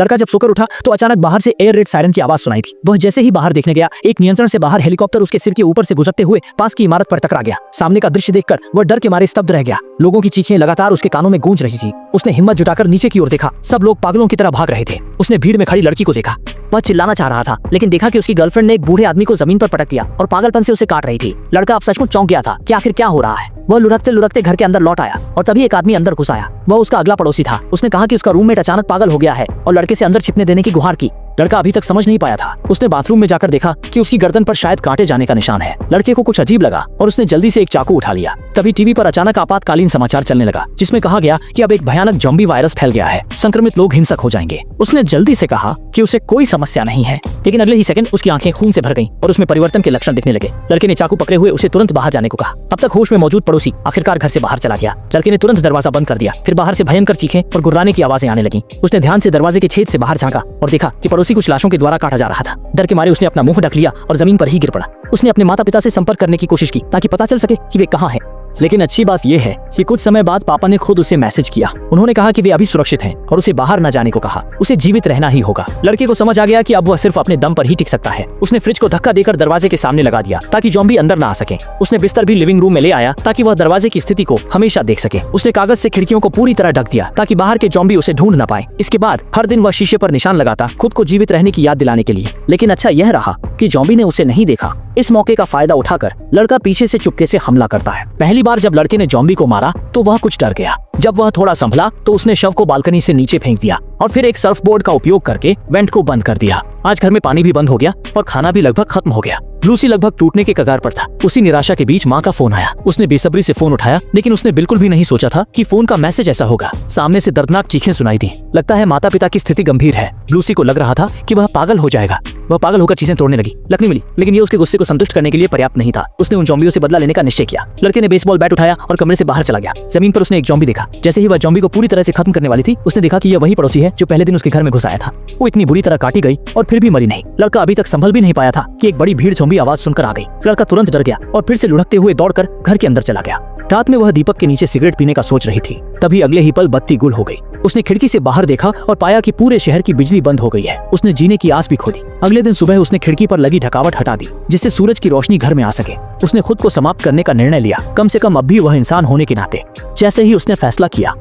लड़का जब सोकर उठा तो अचानक बाहर से एयर रेड सायरन की आवाज सुनाई थी। वह जैसे ही बाहर देखने गया, एक नियंत्रण से बाहर हेलीकॉप्टर उसके सिर के ऊपर से गुजरते हुए पास की इमारत पर टकरा गया। सामने का दृश्य देखकर वह डर के मारे स्तब्ध रह गया। लोगों की चीखें लगातार उसके कानों में गूंज रही थी। उसने हिम्मत जुटाकर नीचे की ओर देखा। सब लोग पागलों की तरह भाग रहे थे। उसने भीड़ में खड़ी लड़की को देखा। वह चिल्लाना चाह रहा था, लेकिन देखा कि उसकी गर्लफ्रेंड ने एक बूढ़े आदमी को जमीन पर पटक दिया और पागलपन से उसे काट रही थी। लड़का अब सचमुच चौंक गया था कि आखिर क्या हो रहा है। वह लुढ़कते लुढ़कते घर के अंदर लौट आया और तभी एक आदमी अंदर घुस आया। वह उसका अगला पड़ोसी था। उसने कहा कि उसका रूममेट अचानक पागल हो गया है और लड़के से अंदर छिपने देने की गुहार की। लड़का अभी तक समझ नहीं पाया था। उसने बाथरूम में जाकर देखा कि उसकी गर्दन पर शायद कांटे जाने का निशान है। लड़के को कुछ अजीब लगा और उसने जल्दी से एक चाकू उठा लिया। तभी टीवी पर अचानक आपातकालीन समाचार चलने लगा, जिसमें कहा गया कि अब एक भयानक ज़ॉम्बी वायरस फैल गया है, संक्रमित लोग हिंसक हो जाएंगे। उसने जल्दी से कहा कि उसे कोई समस्या नहीं है, लेकिन अगले ही सेकंड उसकी आंखें खून से भर गईं और उसमें परिवर्तन के लक्षण दिखने लगे। लड़के ने चाकू पकड़े हुए उसे तुरंत बाहर जाने को कहा। अब तक होश में मौजूद पड़ोसी आखिरकार घर से बाहर चला गया। लड़के ने तुरंत दरवाजा बंद कर दिया। फिर बाहर से भयंकर चीखें और गुर्राने की आवाजें आने लगी। उसने ध्यान से दरवाजे के छेद से बाहर झांका और देखा कि पड़ोसी कुछ लाशों के द्वारा काटा जा रहा था। डर के मारे उसने अपना मुंह ढक लिया और जमीन पर ही गिर पड़ा। उसने अपने माता पिता से संपर्क करने की कोशिश की ताकि पता चल सके कि वे कहाँ हैं। लेकिन अच्छी बात यह है कि कुछ समय बाद पापा ने खुद उसे मैसेज किया। उन्होंने कहा कि वे अभी सुरक्षित हैं और उसे बाहर न जाने को कहा। उसे जीवित रहना ही होगा। लड़के को समझ आ गया कि अब वह सिर्फ अपने दम पर ही टिक सकता है। उसने फ्रिज को धक्का देकर दरवाजे के सामने लगा दिया ताकि ज़ॉम्बी अंदर ना आ सके। उसने बिस्तर भी लिविंग रूम में ले आया ताकि वह दरवाजे की स्थिति को हमेशा देख सके। उसने कागज से खिड़कियों को पूरी तरह ढक दिया ताकि बाहर के ज़ॉम्बी उसे ढूंढ न पाए। इसके बाद हर दिन वह शीशे पर निशान लगाता, खुद को जीवित रहने की याद दिलाने के लिए। लेकिन अच्छा यह रहा कि ज़ॉम्बी ने उसे नहीं देखा। इस मौके का फायदा उठाकर लड़का पीछे से चुपके से हमला करता है। पहली बार जब लड़के ने ज़ॉम्बी को मारा तो वह कुछ डर गया। जब वह थोड़ा संभला तो उसने शव को बालकनी से नीचे फेंक दिया और फिर एक सर्फ बोर्ड का उपयोग करके वेंट को बंद कर दिया। आज घर में पानी भी बंद हो गया और खाना भी लगभग खत्म हो गया। लूसी लगभग टूटने के कगार पर था। उसी निराशा के बीच माँ का फोन आया। उसने बेसब्री से फोन उठाया, लेकिन उसने बिल्कुल भी नहीं सोचा था कि फोन का मैसेज ऐसा होगा। सामने से दर्दनाक चीखें सुनाई दी। लगता है माता पिता की स्थिति गंभीर है। लूसी को लग रहा था कि वह पागल हो जाएगा। वह पागल होकर चीजें तोड़ने लगी। लकड़ी मिली, लेकिन ये उसके गुस्से को संतुष्ट करने के लिए पर्याप्त नहीं था। उसने उन ज़ॉम्बियों से बदला लेने का निश्चय किया। लड़के ने बेसबॉल बैट उठाया और कमरे से बाहर चला गया। जमीन पर उसने एक ज़ॉम्बी देखा। जैसे ही वह ज़ॉम्बी को पूरी तरह से खत्म करने वाली थी, उसने देखा कि यह वही पड़ोसी है जो पहले दिन उसके घर में घुस आया था। वो इतनी बुरी तरह काटी गई और फिर भी मरी नहीं। लड़का अभी तक संभल भी नहीं पाया था कि एक बड़ी भीड़ ज़ॉम्बी आवाज सुनकर आ गई। लड़का तुरंत डर गया और फिर से लुढ़कते हुए दौड़कर घर के अंदर चला गया। रात में वह दीपक के नीचे सिगरेट पीने का सोच रही थी। तभी अगले ही पल बत्ती गुल हो गई। उसने खिड़की से बाहर देखा और पाया कि पूरे शहर की बिजली बंद हो गई है। उसने जीने की आस भी खो दी। अगले दिन सुबह उसने खिड़की पर लगी ढकावट हटा दी, जिससे सूरज की रोशनी घर में आ सके। उसने खुद को समाप्त करने का निर्णय लिया, कम से कम अब भी वह इंसान होने के नाते। जैसे ही उसने फैसला किया,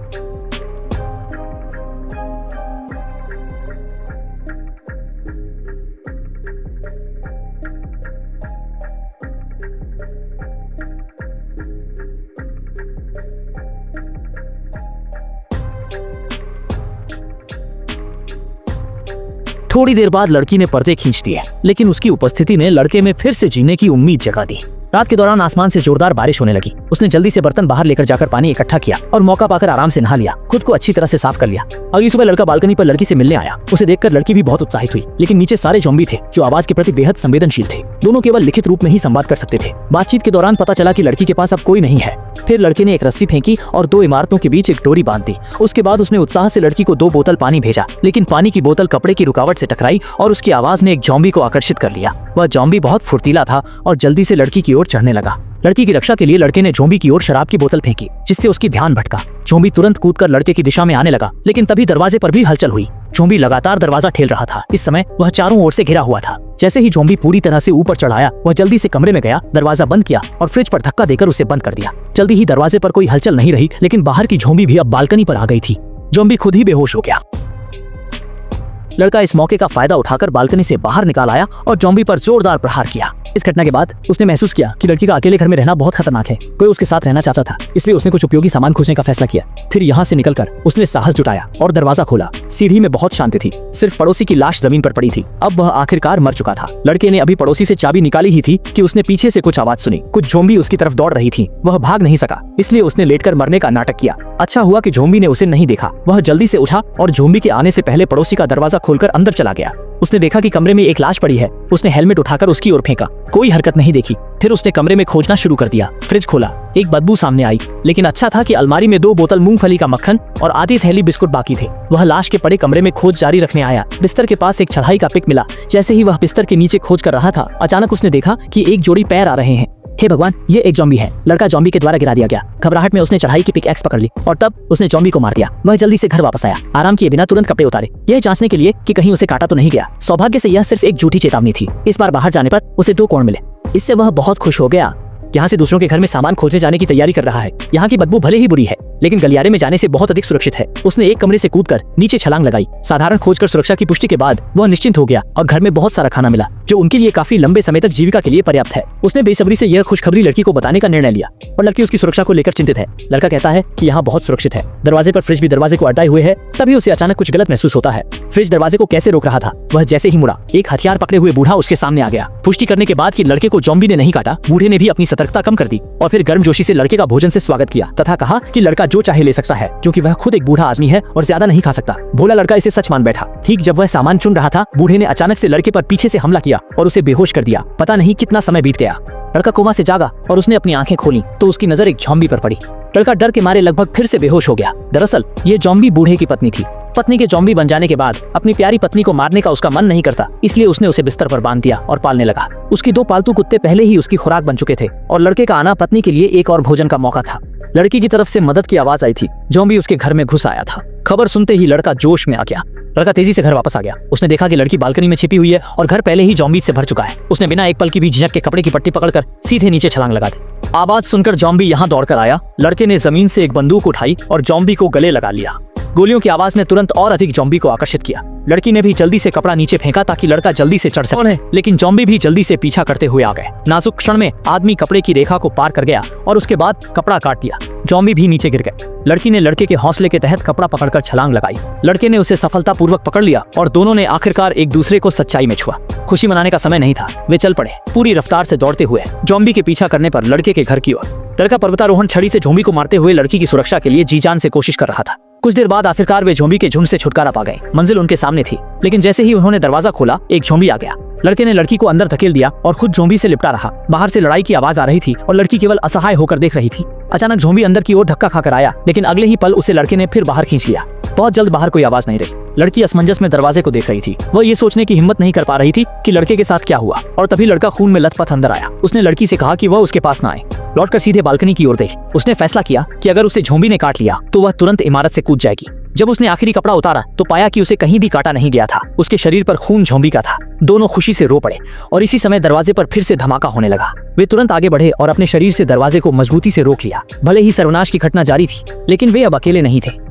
थोड़ी देर बाद लड़की ने पर्दे खींच दिए, लेकिन उसकी उपस्थिति ने लड़के में फिर से जीने की उम्मीद जगा दी। रात के दौरान आसमान से जोरदार बारिश होने लगी। उसने जल्दी से बर्तन बाहर लेकर जाकर पानी इकट्ठा किया और मौका पाकर आराम से नहा लिया। खुद को अच्छी तरह से साफ कर लिया। अगली सुबह लड़का बालकनी पर लड़की से मिलने आया। उसे देखकर लड़की भी बहुत उत्साहित हुई, लेकिन नीचे सारे ज़ॉम्बी थे जो आवाज के प्रति बेहद संवेदनशील थे। दोनों केवल लिखित रूप में ही संवाद कर सकते थे। बातचीत के दौरान पता चला कि लड़की के पास अब कोई नहीं है। फिर लड़के ने एक रस्सी फेंकी और 2 इमारतों के बीच एक डोरी बांध दी। उसके बाद उसने उत्साह से लड़की को 2 बोतल पानी भेजा, लेकिन पानी की बोतल कपड़े की रुकावट से टकराई और उसकी आवाज ने एक ज़ॉम्बी को आकर्षित कर लिया। वह ज़ॉम्बी बहुत फुर्तीला था और जल्दी से लड़की की ओर चढ़ने लगा। लड़की की रक्षा के लिए लड़के ने ज़ॉम्बी की ओर शराब की बोतल फेंकी, जिससे उसकी ध्यान भटका। ज़ॉम्बी तुरंत कूदकर लड़के की दिशा में आने लगा, लेकिन तभी दरवाजे पर भी हलचल हुई। ज़ॉम्बी लगातार दरवाजा ठेल रहा था। इस समय वह चारों ओर से घिरा हुआ था। जैसे ही ज़ॉम्बी पूरी तरह से ऊपर चढ़ आया, वह जल्दी से कमरे में गया, दरवाजा बंद किया और फ्रिज पर धक्का देकर उसे बंद कर दिया। जल्दी ही दरवाजे पर कोई हलचल नहीं रही, लेकिन बाहर की ज़ॉम्बी भी अब बालकनी पर आ गई थी। ज़ॉम्बी खुद ही बेहोश हो गया। लड़का इस मौके का फायदा उठाकर बालकनी से बाहर निकाल आया और ज़ॉम्बी पर जोरदार प्रहार किया। इस घटना के बाद उसने महसूस किया कि लड़की का अकेले घर में रहना बहुत खतरनाक है। कोई उसके साथ रहना चाहता था, इसलिए उसने कुछ उपयोगी सामान खोजने का फैसला किया। फिर यहाँ से निकलकर उसने साहस जुटाया और दरवाजा खोला। सीढ़ी में बहुत शांति थी, सिर्फ पड़ोसी की लाश जमीन पर पड़ी थी। अब वह आखिरकार मर चुका था। लड़के ने अभी पड़ोसी से चाबी निकाली ही थी कि उसने पीछे से कुछ आवाज सुनी। कुछ ज़ॉम्बी उसकी तरफ दौड़ रही थी। वह भाग नहीं सका, इसलिए उसने लेटकर मरने का नाटक किया। अच्छा हुआ कि ज़ॉम्बी ने उसे नहीं देखा। वह जल्दी से उठा और ज़ॉम्बी के आने से पहले पड़ोसी का दरवाजा खोलकर अंदर चला गया। उसने देखा कि कमरे में एक लाश पड़ी है। उसने हेलमेट उठाकर उसकी ओर फेंका। कोई हरकत नहीं देखी। फिर उसने कमरे में खोजना शुरू कर दिया। फ्रिज खोला, एक बदबू सामने आई, लेकिन अच्छा था कि अलमारी में 2 बोतल मूंगफली का मक्खन और आधी थैली बिस्कुट बाकी थे। वह लाश के पड़े कमरे में खोज जारी रखने आया। बिस्तर के पास एक चढ़ाई का पिक मिला। जैसे ही वह बिस्तर के नीचे खोज कर रहा था, अचानक उसने देखा कि एक जोड़ी पैर आ रहे हैं। हे भगवान, ये एक जॉम्बी है। लड़का जॉम्बी के द्वारा गिरा दिया गया। घबराहट में उसने चढ़ाई की पिक एक्स पकड़ ली और तब उसने जॉम्बी को मार दिया। वह जल्दी से घर वापस आया, आराम किए बिना तुरंत कपड़े उतारे, यह जांचने के लिए कि कहीं उसे काटा तो नहीं गया। सौभाग्य से यह सिर्फ एक झूठी चेतावनी थी। इस बार बाहर जाने पर उसे 2 कोण मिले। इससे वह बहुत खुश हो गया। यहाँ से दूसरों के घर में सामान खोजने जाने की तैयारी कर रहा है। यहाँ की बदबू भले ही बुरी है, लेकिन गलियारे में जाने से बहुत अधिक सुरक्षित है। उसने एक कमरे से कूदकर नीचे छलांग लगाई। साधारण खोजकर सुरक्षा की पुष्टि के बाद वह निश्चिंत हो गया और घर में बहुत सारा खाना मिला, जो उनके लिए काफी लंबे समय तक जीविका के लिए पर्याप्त है। उसने बेसब्री से यह खुशखबरी लड़की को बताने का निर्णय लिया और लड़की उसकी सुरक्षा को लेकर चिंतित है। लड़का कहता है कि यहाँ बहुत सुरक्षित है। दरवाजे पर फ्रिज भी दरवाजे को अटाए हुए है। तभी उसे अचानक कुछ गलत महसूस होता है। फ्रिज दरवाजे को कैसे रोक रहा था। वह जैसे ही मुड़ा, एक हथियार पकड़े हुए बूढ़ा उसके सामने आ गया। पुष्टि करने के बाद कि लड़के को जॉम्बी ने नहीं काटा, बूढ़े ने भी अपनी सतर्कता कम कर दी और फिर गर्मजोशी से लड़के का भोजन से स्वागत किया तथा कहा कि लड़का जो चाहे ले सकता है, क्योंकि वह खुद एक बूढ़ा आदमी है और ज्यादा नहीं खा सकता। भोला लड़का इसे सच मान बैठा। ठीक जब वह सामान चुन रहा था, बूढ़े ने अचानक से लड़के पर पीछे से हमला किया और उसे बेहोश कर दिया। पता नहीं कितना समय बीत गया। लड़का कोमा से जागा और उसने अपनी आंखें खोली तो उसकी नजर एक जॉम्बी पर पड़ी। लड़का डर के मारे लगभग फिर से बेहोश हो गया। दरअसल ये जॉम्बी बूढ़े की पत्नी थी। पत्नी के जॉम्बी बन जाने के बाद अपनी प्यारी पत्नी को मारने का उसका मन नहीं करता, इसलिए उसने उसे बिस्तर पर बांध दिया और पालने लगा। उसकी 2 पालतू कुत्ते पहले ही उसकी खुराक बन चुके थे और लड़के का आना पत्नी के लिए एक और भोजन का मौका था। लड़की की तरफ से मदद की आवाज आई थी। जॉम्बी उसके घर में घुस आया था। खबर सुनते ही लड़का जोश में आ गया। लड़का तेजी से घर वापस आ गया। उसने देखा कि लड़की बालकनी में छिपी हुई है और घर पहले ही जॉम्बी से भर चुका है। उसने बिना एक पल की भी झिझक के कपड़े की पट्टी पकड़कर सीधे नीचे छलांग लगा दी। आवाज सुनकर जॉम्बी यहाँ दौड़कर आया। लड़के ने जमीन से एक बंदूक उठाई और जॉम्बी को गले लगा लिया। गोलियों की आवाज ने तुरंत और अधिक जॉम्बी को आकर्षित किया। लड़की ने भी जल्दी से कपड़ा नीचे फेंका ताकि लड़का जल्दी से चढ़ सके, लेकिन जॉम्बी भी जल्दी से पीछा करते हुए आ गए। नाजुक क्षण में आदमी कपड़े की रेखा को पार कर गया और उसके बाद कपड़ा काट दिया। जॉम्बी भी नीचे गिर गए। लड़की ने लड़के के हौसले के तहत कपड़ा पकड़कर छलांग लगाई। लड़के ने उसे सफलतापूर्वक पकड़ लिया और दोनों ने आखिरकार एक दूसरे को सच्चाई में छुआ। खुशी मनाने का समय नहीं था। वे चल पड़े, पूरी रफ्तार से दौड़ते हुए जॉम्बी के पीछा करने पर लड़के के घर की ओर। लड़का पर्वतारोहण छड़ी से ज़ॉम्बी को मारते हुए लड़की की सुरक्षा के लिए जी जान से कोशिश कर रहा था। कुछ देर बाद आखिरकार वे ज़ॉम्बी के झुंड से छुटकारा पा गए। मंजिल उनके सामने थी, लेकिन जैसे ही उन्होंने दरवाजा खोला, एक ज़ॉम्बी आ गया। लड़के ने लड़की को अंदर धकेल दिया और खुद ज़ॉम्बी से लिपटा रहा। बाहर से लड़ाई की आवाज आ रही थी और लड़की केवल असहाय होकर देख रही थी। अचानक ज़ॉम्बी अंदर की ओर धक्का खाकर आया, लेकिन अगले ही पल उसे लड़के ने फिर बाहर खींच लिया। बहुत जल्द बाहर कोई आवाज नहीं रही। लड़की असमंजस में दरवाजे को देख रही थी। वह ये सोचने की हिम्मत नहीं कर पा रही थी कि लड़के के साथ क्या हुआ, और तभी लड़का खून में लथपथ अंदर आया। उसने लड़की से कहा कि वह उसके पास न आए। लौटकर सीधे बालकनी की ओर देखी। उसने फैसला किया कि अगर उसे ज़ॉम्बी ने काट लिया तो वह तुरंत इमारत से कूद जाएगी। जब उसने आखिरी कपड़ा उतारा तो पाया कि उसे कहीं भी काटा नहीं गया था। उसके शरीर पर खून ज़ॉम्बी का था। दोनों खुशी से रो पड़े और इसी समय दरवाजे पर फिर से धमाका होने लगा। वे तुरंत आगे बढ़े और अपने शरीर से दरवाजे को मजबूती से रोक लिया। भले ही सर्वनाश की घटना जारी थी, लेकिन वे अब अकेले नहीं थे।